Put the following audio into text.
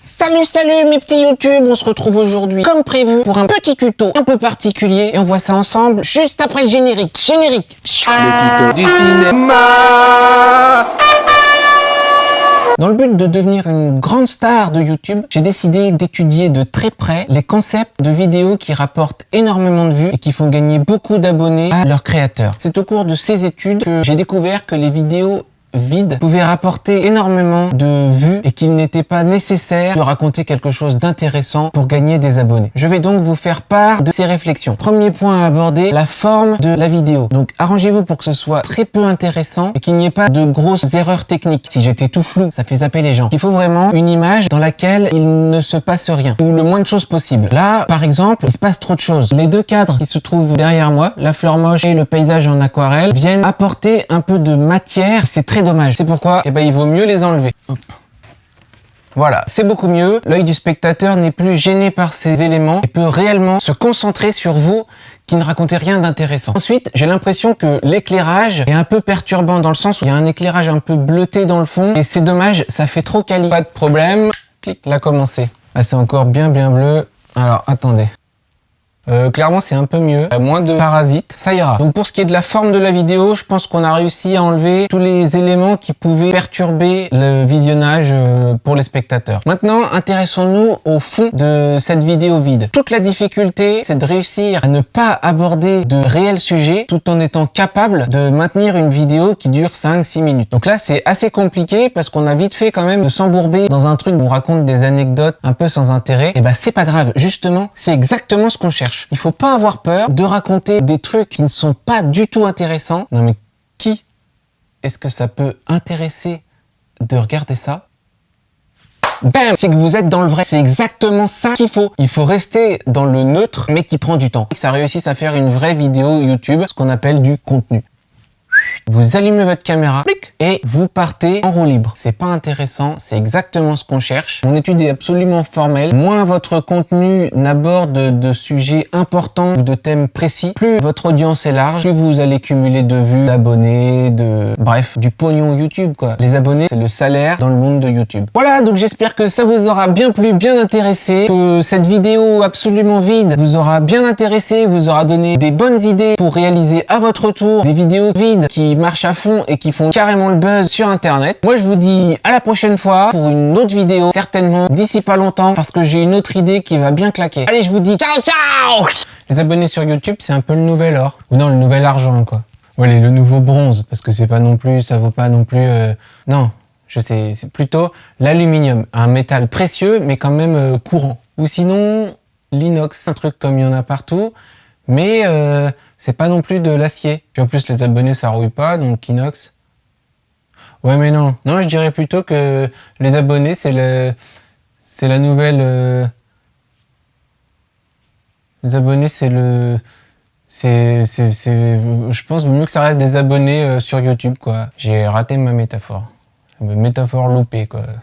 Salut mes petits YouTube, on se retrouve aujourd'hui comme prévu pour un petit tuto un peu particulier et on voit ça ensemble juste après le générique. Le tuto du cinéma. Dans le but de devenir une grande star de YouTube, j'ai décidé d'étudier de très près les concepts de vidéos qui rapportent énormément de vues et qui font gagner beaucoup d'abonnés à leurs créateurs. C'est au cours de ces études que j'ai découvert que les vidéos vides pouvaient rapporter énormément de vues et qu'il n'était pas nécessaire de raconter quelque chose d'intéressant pour gagner des abonnés. Je vais donc vous faire part de ces réflexions. Premier point à aborder, la forme de la vidéo. Donc arrangez-vous pour que ce soit très peu intéressant et qu'il n'y ait pas de grosses erreurs techniques. Si j'étais tout flou, ça fait zapper les gens. Il faut vraiment une image dans laquelle il ne se passe rien ou le moins de choses possible. Là, par exemple, il se passe trop de choses. Les deux cadres qui se trouvent derrière moi, la fleur moche et le paysage en aquarelle, viennent apporter un peu de matière. C'est très dommage. C'est pourquoi il vaut mieux les enlever. Hop. Voilà, c'est beaucoup mieux. L'œil du spectateur n'est plus gêné par ces éléments et peut réellement se concentrer sur vous qui ne racontez rien d'intéressant. Ensuite, j'ai l'impression que l'éclairage est un peu perturbant dans le sens où il y a un éclairage un peu bleuté dans le fond et c'est dommage, ça fait trop quali. Pas de problème. Clic, là commencé. Ah, c'est encore bien bleu. Alors, attendez. Clairement c'est un peu mieux, moins de parasites, ça ira. Donc pour ce qui est de la forme de la vidéo, je pense qu'on a réussi à enlever tous les éléments qui pouvaient perturber le visionnage pour les spectateurs. Maintenant, intéressons-nous au fond de cette vidéo vide. Toute la difficulté, c'est de réussir à ne pas aborder de réels sujets tout en étant capable de maintenir une vidéo qui dure 5-6 minutes. Donc là, c'est assez compliqué parce qu'on a vite fait quand même de s'embourber dans un truc où on raconte des anecdotes un peu sans intérêt. Et c'est pas grave, justement, c'est exactement ce qu'on cherche. Il faut pas avoir peur de raconter des trucs qui ne sont pas du tout intéressants. Non mais qui est-ce que ça peut intéresser de regarder ça? Bam! C'est que vous êtes dans le vrai. C'est exactement ça qu'il faut. Il faut rester dans le neutre, mais qui prend du temps. Que ça réussisse à faire une vraie vidéo YouTube, ce qu'on appelle du contenu. Vous allumez votre caméra et vous partez en roue libre. C'est pas intéressant, c'est exactement ce qu'on cherche. Mon étude est absolument formelle. Moins votre contenu n'aborde de sujets importants ou de thèmes précis, plus votre audience est large, plus vous allez cumuler de vues, d'abonnés, bref, du pognon YouTube quoi. Les abonnés, c'est le salaire dans le monde de YouTube. Voilà, donc j'espère que ça vous aura bien plu, bien intéressé, que cette vidéo absolument vide vous aura bien intéressé, vous aura donné des bonnes idées pour réaliser à votre tour des vidéos vides qui marchent à fond et qui font carrément le buzz sur internet. Moi je vous dis à la prochaine fois pour une autre vidéo, certainement d'ici pas longtemps parce que j'ai une autre idée qui va bien claquer. Allez, je vous dis ciao. Les abonnés sur YouTube, c'est un peu le nouvel or. Ou non, le nouvel argent quoi. Voilà, le nouveau bronze parce que c'est pas non plus, ça vaut pas non plus non, je sais, c'est plutôt l'aluminium, un métal précieux mais quand même courant. Ou sinon l'inox, un truc comme il y en a partout, mais c'est pas non plus de l'acier. Puis en plus les abonnés ça rouille pas, donc inox. Ouais mais non, je dirais plutôt que les abonnés c'est la nouvelle. Les abonnés c'est je pense vaut mieux que ça reste des abonnés sur YouTube quoi. J'ai raté ma métaphore. Métaphore loupée quoi.